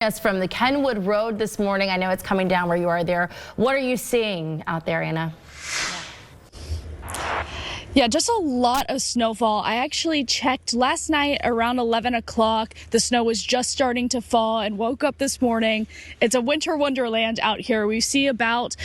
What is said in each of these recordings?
Us from the Kenwood Road this morning. I know it's coming down where you are there. What are you seeing out there, Anna? Yeah, just a lot of snowfall. I actually checked last night around 11 o'clock. The snow was just starting to fall and woke up this morning. It's a winter wonderland out here. We see about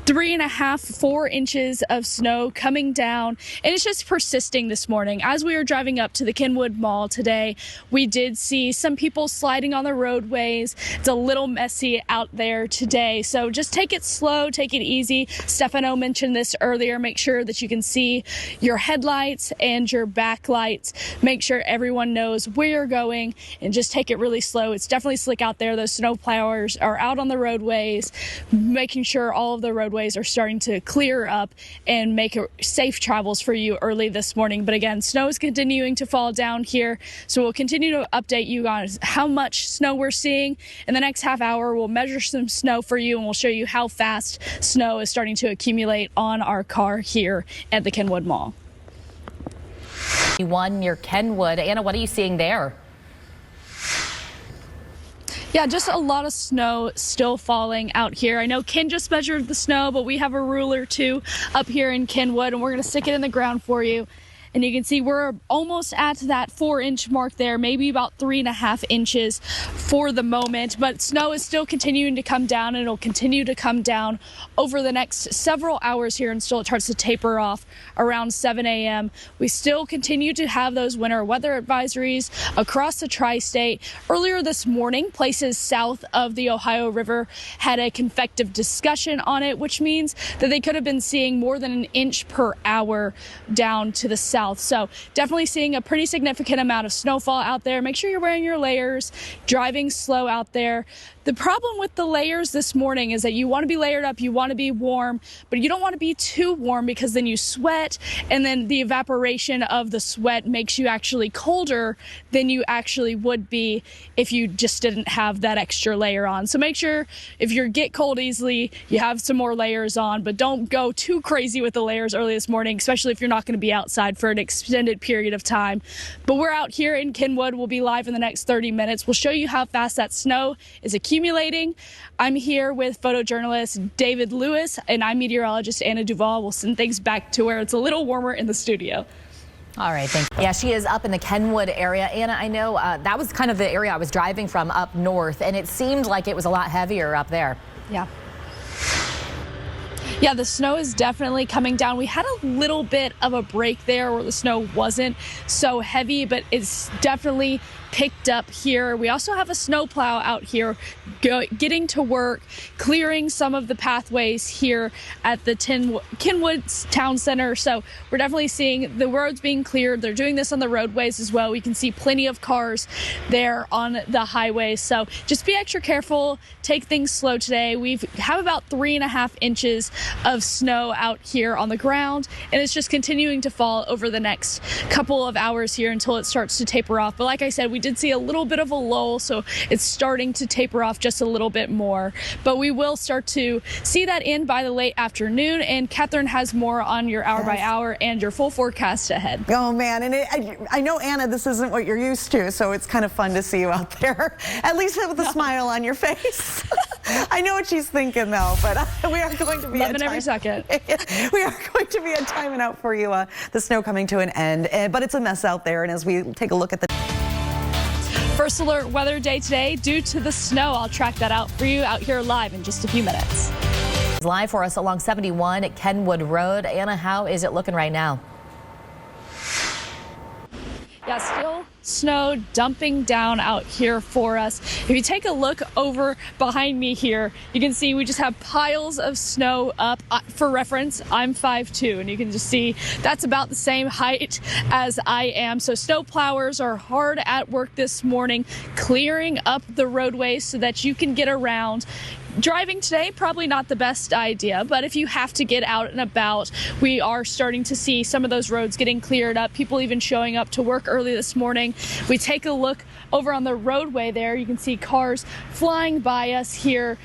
3.5 to 4 inches of snow coming down, and it's just persisting this morning. As we were driving up to the Kenwood Mall today, we did see some people sliding on the roadways. It's a little messy out there today, so just take it slow, take it easy. Stefano mentioned this earlier. Make sure that you can see your headlights and your backlights. Make sure everyone knows where you're going and just take it really slow. It's definitely slick out there. Those snow plowers are out on the roadways, making sure all of the roadways are starting to clear up and make it safe travels for you early this morning. But again, snow is continuing to fall down here, so we'll continue to update you on how much snow we're seeing. In the next half hour, we'll measure some snow for you and we'll show you how fast snow is starting to accumulate on our car here at the Kenwood Mall. One near Kenwood. Anna, what are you seeing there? Yeah, just a lot of snow still falling out here. I know Ken just measured the snow, but we have a ruler too up here in Kenwood, and we're going to stick it in the ground for you. And you can see we're almost at that 4-inch mark there, maybe about 3.5 inches for the moment. But snow is still continuing to come down, and it'll continue to come down over the next several hours here until it starts to taper off around 7 a.m. We still continue to have those winter weather advisories across the tri-state. Earlier this morning, places south of the Ohio River had a convective discussion on it, which means that they could have been seeing more than an inch per hour down to the south. So definitely seeing a pretty significant amount of snowfall out there. Make sure you're wearing your layers, driving slow out there. The problem with the layers this morning is that you want to be layered up, you want to be warm, but you don't want to be too warm because then you sweat, and then the evaporation of the sweat makes you actually colder than you actually would be if you just didn't have that extra layer on. So make sure if you get cold easily, you have some more layers on, but don't go too crazy with the layers early this morning, especially if you're not going to be outside for an extended period of time. But we're out here in Kenwood. We'll be live in the next 30 minutes. We'll show you how fast that snow is accumulating. I'm here with photojournalist David Lewis, and I'm meteorologist Anna DuVall. We'll send things back to where it's a little warmer in the studio. All right, thank you. Yeah, she is up in the Kenwood area. Anna, I know that was kind of the area I was driving from up north, and it seemed like it was a lot heavier up there. Yeah. Yeah, the snow is definitely coming down. We had a little bit of a break there where the snow wasn't so heavy, but it's definitely picked up here. We also have a snowplow out here getting to work, clearing some of the pathways here at the Kenwood Town Center. So we're definitely seeing the roads being cleared. They're doing this on the roadways as well. We can see plenty of cars there on the highway. So just be extra careful. Take things slow today. We have about 3.5 inches of snow out here on the ground, and it's just continuing to fall over the next couple of hours here until it starts to taper off. But like I said, we did see a little bit of a lull, so it's starting to taper off just a little bit more. But we will start to see that in by the late afternoon, and Catherine has more on your hour by hour and your full forecast ahead. Oh man, and I know, Anna, this isn't what you're used to, so it's kind of fun to see you out there, at least with a smile on your face. I know what she's thinking though, but we are going to be loving every second. We are going to be a timing out for you. The snow coming to an end, but it's a mess out there. And as we take a look at the first alert weather day today due to the snow, I'll track that out for you out here live in just a few minutes. Live for us along 71 at Kenwood Road. Anna, how is it looking right now? Yeah, still snow dumping down out here for us. If you take a look over behind me here, you can see we just have piles of snow up. For reference, I'm 5'2", and you can just see that's about the same height as I am. So snow plowers are hard at work this morning, clearing up the roadways so that you can get around. Driving today, probably not the best idea, but if you have to get out and about, we are starting to see some of those roads getting cleared up, people even showing up to work early this morning. We take a look over on the roadway there, you can see cars flying by us here,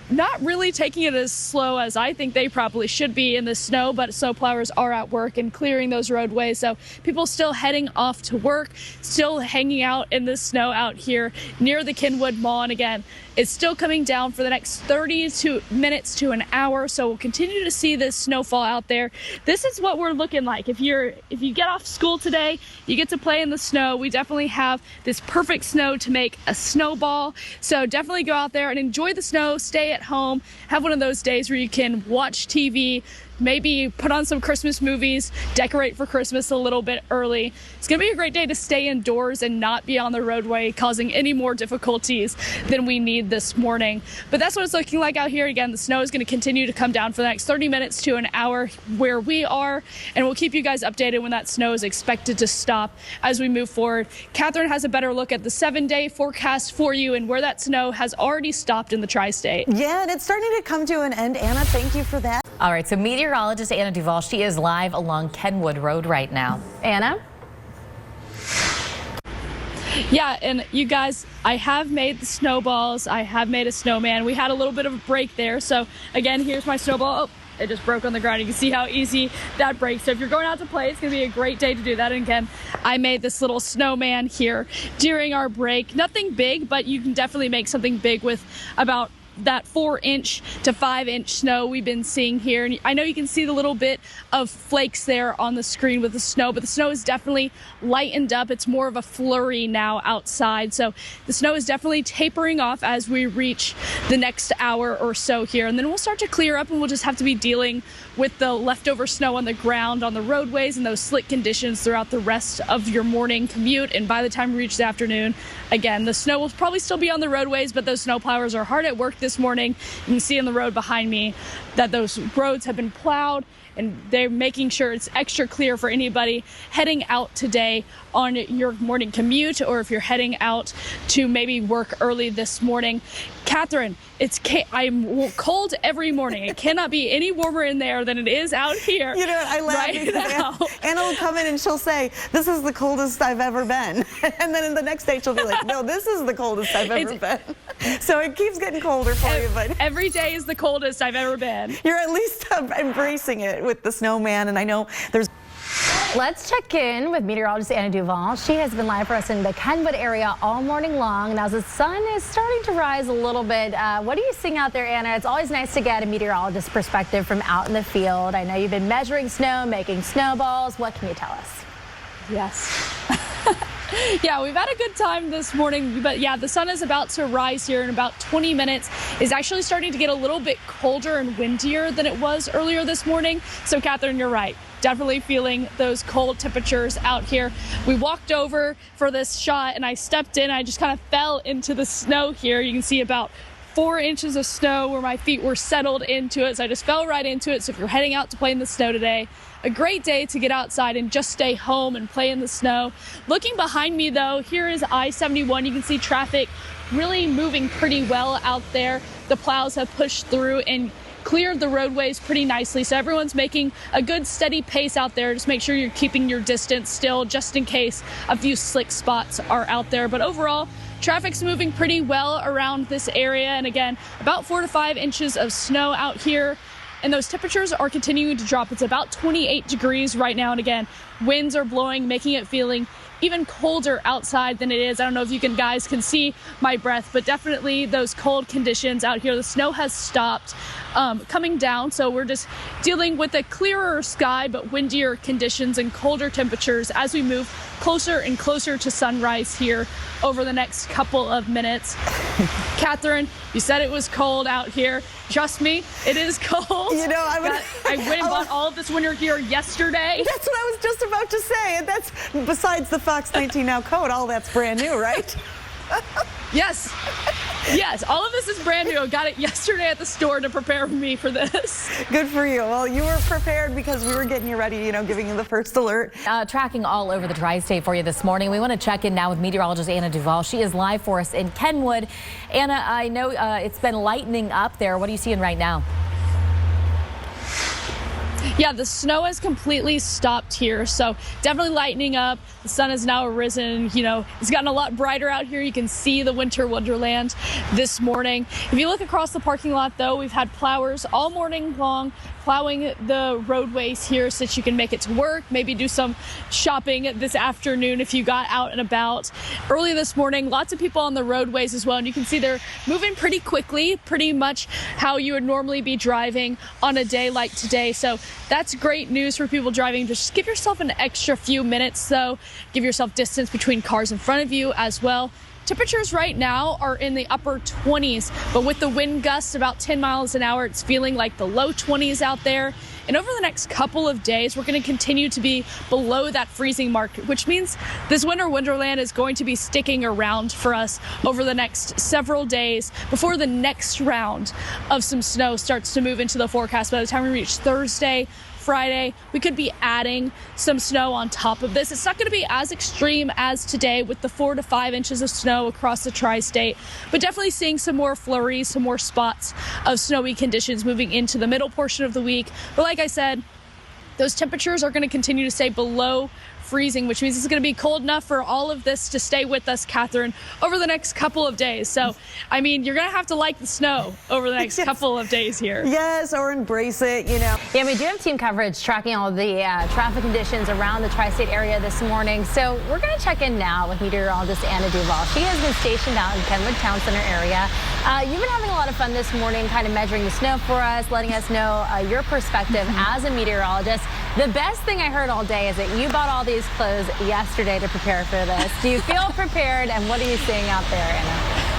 not really taking it as slow as I think they probably should be in the snow, but snowplowers are at work and clearing those roadways. So people still heading off to work, still hanging out in the snow out here near the Kenwood Mall. And again, it's still coming down for the next 30 minutes to an hour. So we'll continue to see this snowfall out there. This is what we're looking like. If you get off school today, you get to play in the snow. We definitely have this perfect snow to make a snowball. So definitely go out there and enjoy the snow, stay at home, have one of those days where you can watch TV, maybe put on some Christmas movies, decorate for Christmas a little bit early. It's going to be a great day to stay indoors and not be on the roadway causing any more difficulties than we need this morning. But that's what it's looking like out here. Again, the snow is going to continue to come down for the next 30 minutes to an hour where we are, and we'll keep you guys updated when that snow is expected to stop as we move forward. Catherine has a better look at the 7-day forecast for you and where that snow has already stopped in the tri-state. Yeah, and it's starting to come to an end. Anna, thank you for that. All right, so meteorologist Anna DuVall, she is live along Kenwood Road right now. Anna? Yeah, and you guys, I have made the snowballs. I have made a snowman. We had a little bit of a break there. So again, here's my snowball. Oh, it just broke on the ground. You can see how easy that breaks. So if you're going out to play, it's going to be a great day to do that. And again, I made this little snowman here during our break. Nothing big, but you can definitely make something big with about that 4-inch to 5-inch snow we've been seeing here. And I know you can see the little bit of flakes there on the screen with the snow, but the snow is definitely lightened up. It's more of a flurry now outside. So the snow is definitely tapering off as we reach the next hour or so here. And then we'll start to clear up and we'll just have to be dealing with the leftover snow on the ground, on the roadways, and those slick conditions throughout the rest of your morning commute. And by the time we reach the afternoon, again, the snow will probably still be on the roadways, but those snowplowers are hard at work this morning. You can see on the road behind me that those roads have been plowed, and they're making sure it's extra clear for anybody heading out today on your morning commute, or if you're heading out to maybe work early this morning. Catherine, I'm cold every morning. It cannot be any warmer in there than it is out here. You know what, I laugh right because now. Anna will come in and she'll say, this is the coldest I've ever been. And then in the next day she'll be like, no, this is the coldest I've ever been. So it keeps getting colder for you. But every day is the coldest I've ever been. You're at least embracing it with the snowman. And I know there's... Let's check in with meteorologist Anna DuVall. She has been live for us in the Kenwood area all morning long. Now, as the sun is starting to rise a little bit, what are you seeing out there, Anna? It's always nice to get a meteorologist's perspective from out in the field. I know you've been measuring snow, making snowballs. What can you tell us? Yes. Yeah, we've had a good time this morning, but yeah, the sun is about to rise here in about 20 minutes. It's actually starting to get a little bit colder and windier than it was earlier this morning. So, Catherine, you're right. Definitely feeling those cold temperatures out here. We walked over for this shot and I stepped in. I just kind of fell into the snow here. You can see about 4 inches of snow where my feet were settled into it. So I just fell right into it. So if you're heading out to play in the snow today, a great day to get outside and just stay home and play in the snow. Looking behind me though, here is I-71. You can see traffic really moving pretty well out there. The plows have pushed through and cleared the roadways pretty nicely. So everyone's making a good steady pace out there. Just make sure you're keeping your distance still just in case a few slick spots are out there. But overall, traffic's moving pretty well around this area. And again, about 4 to 5 inches of snow out here. And those temperatures are continuing to drop. It's about 28 degrees right now. And again, winds are blowing, making it feeling even colder outside than it is. I don't know if you guys can see my breath, but definitely those cold conditions out here. The snow has stopped coming down, so we're just dealing with a clearer sky but windier conditions and colder temperatures as we move closer and closer to sunrise here over the next couple of minutes. Catherine, you said it was cold out here. Trust me, it is cold. You know, I went and bought all of this winter gear yesterday. That's what I was just about to say. And that's besides the FOX19 Now code, all that's brand new, right? Yes. Yes, all of this is brand new. I got it yesterday at the store to prepare me for this. Good for you. Well, you were prepared because we were getting you ready, giving you the first alert. Tracking all over the tri-state for you this morning. We want to check in now with meteorologist Anna DuVall. She is live for us in Kenwood. Anna, I know it's been lightening up there. What are you seeing right now? Yeah, the snow has completely stopped here, so definitely lightening up. The sun has now arisen. It's gotten a lot brighter out here. You can see the winter wonderland this morning. If you look across the parking lot, though, we've had plowers all morning long plowing the roadways here so that you can make it to work, maybe do some shopping this afternoon if you got out and about. Early this morning, lots of people on the roadways as well, and you can see they're moving pretty quickly, pretty much how you would normally be driving on a day like today. So that's great news for people driving. Just give yourself an extra few minutes, though. Give yourself distance between cars in front of you as well. Temperatures right now are in the upper 20s, but with the wind gusts about 10 miles an hour, it's feeling like the low 20s out there. And over the next couple of days, we're going to continue to be below that freezing mark, which means this winter wonderland is going to be sticking around for us over the next several days before the next round of some snow starts to move into the forecast. By the time we reach Thursday, Friday, we could be adding some snow on top of this. It's not going to be as extreme as today with the 4 to 5 inches of snow across the tri-state, but definitely seeing some more flurries, some more spots of snowy conditions moving into the middle portion of the week. But like I said, those temperatures are going to continue to stay below freezing, which means it's going to be cold enough for all of this to stay with us, Catherine, over the next couple of days. So, I mean, you're going to have to like the snow over the next couple of days here. Yes, or embrace it, Yeah, we do have team coverage tracking all the traffic conditions around the tri-state area this morning. So we're going to check in now with meteorologist Anna DuVall. She has been stationed out in Kenwood Town Center area. You've been having a lot of fun this morning, kind of measuring the snow for us, letting us know your perspective as a meteorologist. The best thing I heard all day is that you bought all these clothes yesterday to prepare for this. Do you feel prepared, and what are you seeing out there, Anna?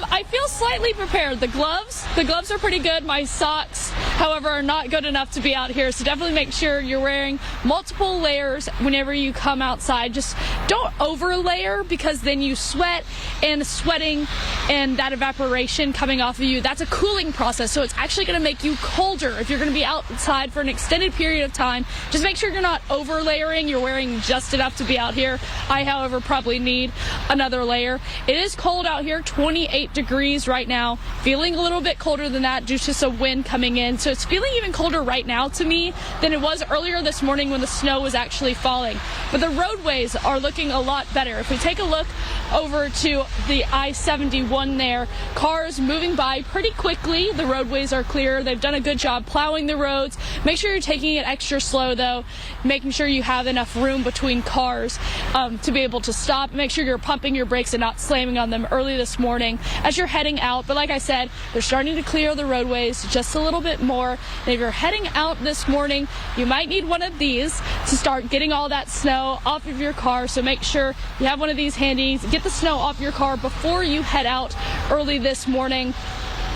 I feel slightly prepared. The gloves are pretty good. My socks, however, are not good enough to be out here. So definitely make sure you're wearing multiple layers whenever you come outside. Just don't over layer, because then you sweat, and sweating and that evaporation coming off of you, that's a cooling process. So it's actually going to make you colder if you're going to be outside for an extended period of time. Just make sure you're not over layering. You're wearing just enough to be out here. I, however, probably need another layer. It is cold out here, 28 degrees right now, feeling a little bit colder than that due to some wind coming in. So it's feeling even colder right now to me than it was earlier this morning when the snow was actually falling. But the roadways are looking a lot better. If we take a look over to the I-71 there, cars moving by pretty quickly. The roadways are clear. They've done a good job plowing the roads. Make sure you're taking it extra slow, though, making sure you have enough room between cars to be able to stop. Make sure you're pumping your brakes and not slamming on them early this morning as you're heading out. But like I said, they're starting to clear the roadways just a little bit more. And if you're heading out this morning, you might need one of these to start getting all that snow off of your car. So make sure you have one of these handy. Get the snow off your car before you head out early this morning,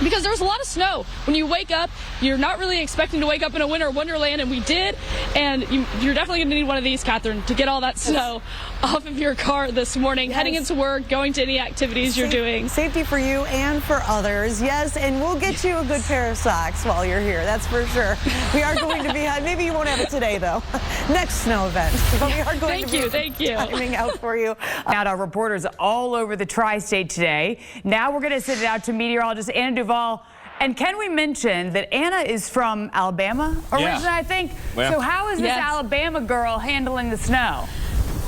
because there's a lot of snow. When you wake up, you're not really expecting to wake up in a winter wonderland, and we did. And you're definitely going to need one of these, Catherine, to get all that snow off of your car this morning, heading into work, going to any activities you're doing. Safety for you and for others, yes, and we'll get you a good pair of socks while you're here, that's for sure. We are going to be, maybe you won't have it today, though, next snow event, but we are going to be timing out for you. Out our reporters all over the tri-state today. Now we're going to send it out to meteorologist Anna DuVall. And can we mention that Anna is from Alabama originally, I think? Well, so how is this Alabama girl handling the snow?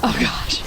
Oh, gosh.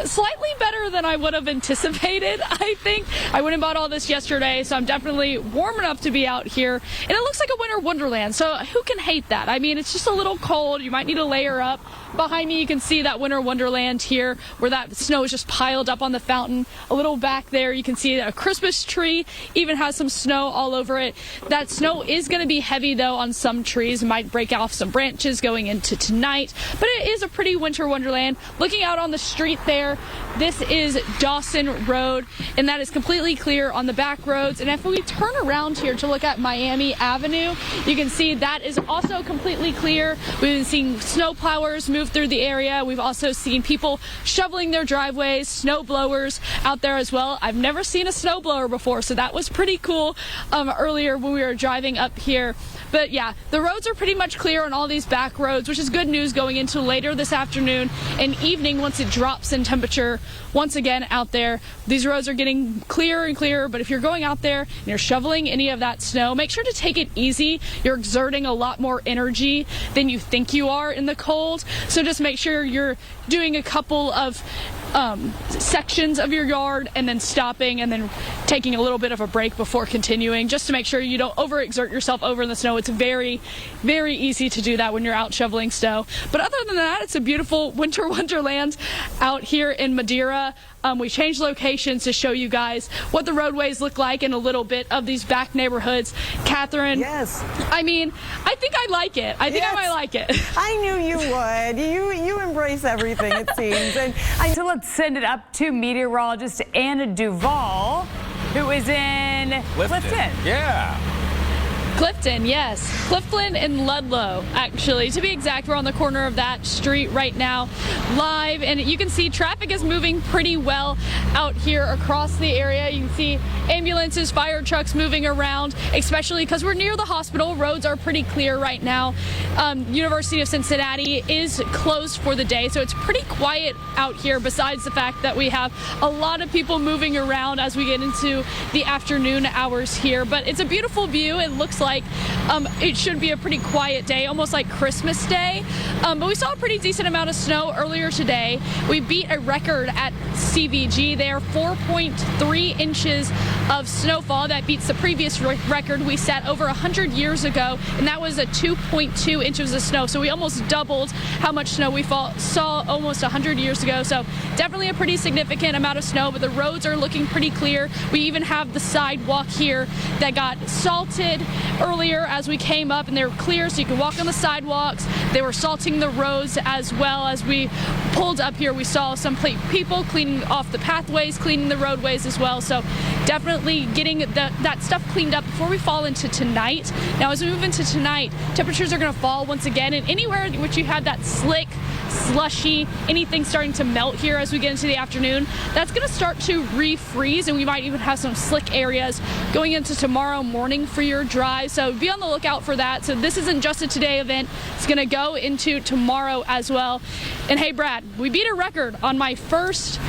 Slightly better than I would have anticipated, I think. I went and bought all this yesterday, so I'm definitely warm enough to be out here. And it looks like a winter wonderland, so who can hate that? I mean, it's just a little cold. You might need to layer up. Behind me, you can see that winter wonderland here, where that snow is just piled up on the fountain. A little back there, you can see a Christmas tree even has some snow all over it. That snow is going to be heavy, though, on some trees. It might break off some branches going into tonight, but it is a pretty winter wonderland. Looking out on the street there, there, this is Dawson Road, and that is completely clear on the back roads. And if we turn around here to look at Miami Avenue, you can see that is also completely clear. We've been seeing snow plowers move through the area. We've also seen people shoveling their driveways, snow blowers out there as well. I've never seen a snow blower before, so that was pretty cool earlier when we were driving up here. But yeah, the roads are pretty much clear on all these back roads, which is good news going into later this afternoon and evening once it drops in temperature. Once again, out there, these roads are getting clearer and clearer, but if you're going out there and you're shoveling any of that snow, make sure to take it easy. You're exerting a lot more energy than you think you are in the cold, so just make sure you're doing a couple of sections of your yard and then stopping and then taking a little bit of a break before continuing, just to make sure you don't overexert yourself over in the snow. It's very, very easy to do that when you're out shoveling snow. But other than that, it's a beautiful winter wonderland out here in Madeira. We changed locations to show you guys what the roadways look like in a little bit of these back neighborhoods. Catherine, yes. I mean, I think I like it. I think I might like it. I knew you would. You embrace everything, it seems. And so let's send it up to meteorologist Anna DuVall, who is in Clifton. Yeah. Clifton, yes. Clifton and Ludlow, actually. To be exact, we're on the corner of that street right now, live, and you can see traffic is moving pretty well out here across the area. You can see ambulances, fire trucks moving around, especially because we're near the hospital. Roads are pretty clear right now. University of Cincinnati is closed for the day, so it's pretty quiet out here, besides the fact that we have a lot of people moving around as we get into the afternoon hours here. But it's a beautiful view. It looks like it should be a pretty quiet day, almost like Christmas Day. But we saw a pretty decent amount of snow earlier today. We beat a record at CVG there, 4.3 inches of snowfall. That beats the previous record we set over 100 years ago, and that was a 2.2 inches of snow. So we almost doubled how much snow we saw almost 100 years ago. So definitely a pretty significant amount of snow, but the roads are looking pretty clear. We even have the sidewalk here that got salted earlier as we came up, and they were clear so you can walk on the sidewalks. They were salting the roads as well. As we pulled up here, we saw some people cleaning off the pathways, cleaning the roadways as well. So definitely getting that stuff cleaned up before we fall into tonight. Now as we move into tonight, temperatures are going to fall once again, and anywhere in which you had that slick, slushy, anything starting to melt here as we get into the afternoon, that's going to start to refreeze, and we might even have some slick areas going into tomorrow morning for your drive. So be on the lookout for that. So this isn't just a today event. It's going to go into tomorrow as well. And hey, Brad, we beat a record on my first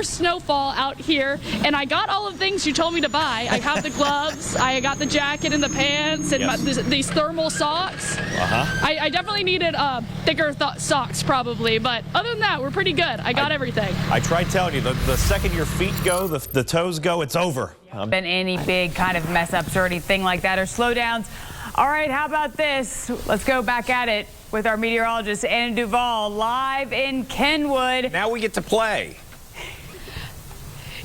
snowfall out here, and I got all of the things you told me to buy. I have the gloves, I got the jacket and the pants, and these thermal socks. I definitely needed thicker socks probably, but other than that, we're pretty good. I got everything. I tried telling you, the second your feet go, the toes go, it's over. Been any big kind of mess ups or anything like that or slowdowns. All right, how about this? Let's go back at it with our meteorologist Anna DuVall live in Kenwood. Now we get to play.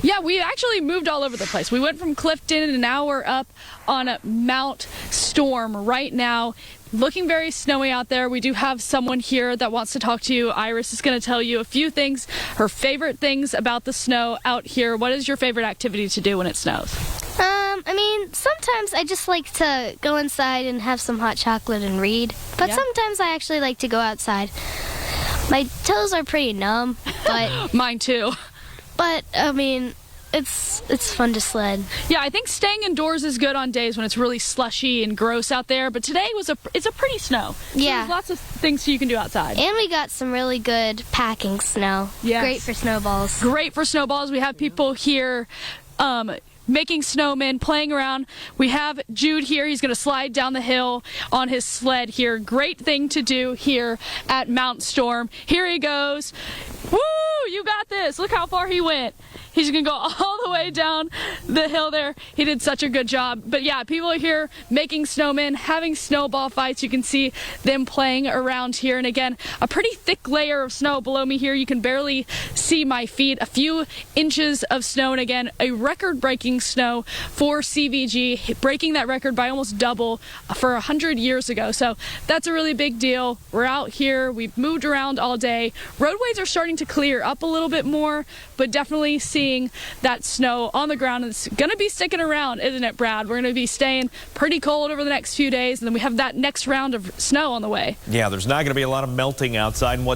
Yeah, we actually moved all over the place. We went from Clifton, and now we're up on Mount Storm right now. Looking very snowy out there. We do have someone here that wants to talk to you. Iris is going to tell you a few things, her favorite things about the snow out here. What is your favorite activity to do when it snows? I mean, sometimes I just like to go inside and have some hot chocolate and read. But sometimes I actually like to go outside. My toes are pretty numb, but mine too. But I mean, it's fun to sled. Yeah, I think staying indoors is good on days when it's really slushy and gross out there. But today it's a pretty snow. So yeah, there's lots of things you can do outside. And we got some really good packing snow. Yes. Great for snowballs. Great for snowballs. We have people here making snowmen, playing around. We have Jude here. He's going to slide down the hill on his sled here. Great thing to do here at Mount Storm. Here he goes. Woo! You got this. Look how far he went. He's going to go all the way down the hill there. He did such a good job. But yeah, people are here making snowmen, having snowball fights. You can see them playing around here. And again, a pretty thick layer of snow below me here. You can barely see my feet. A few inches of snow. And again, a record-breaking snow for CVG, breaking that record by almost double for 100 years ago. So that's a really big deal. We're out here. We've moved around all day. Roadways are starting to clear up a little bit more, but definitely seeing that snow on the ground. It's going to be sticking around, isn't it, Brad? We're going to be staying pretty cold over the next few days, and then we have that next round of snow on the way. Yeah, there's not going to be a lot of melting outside. And what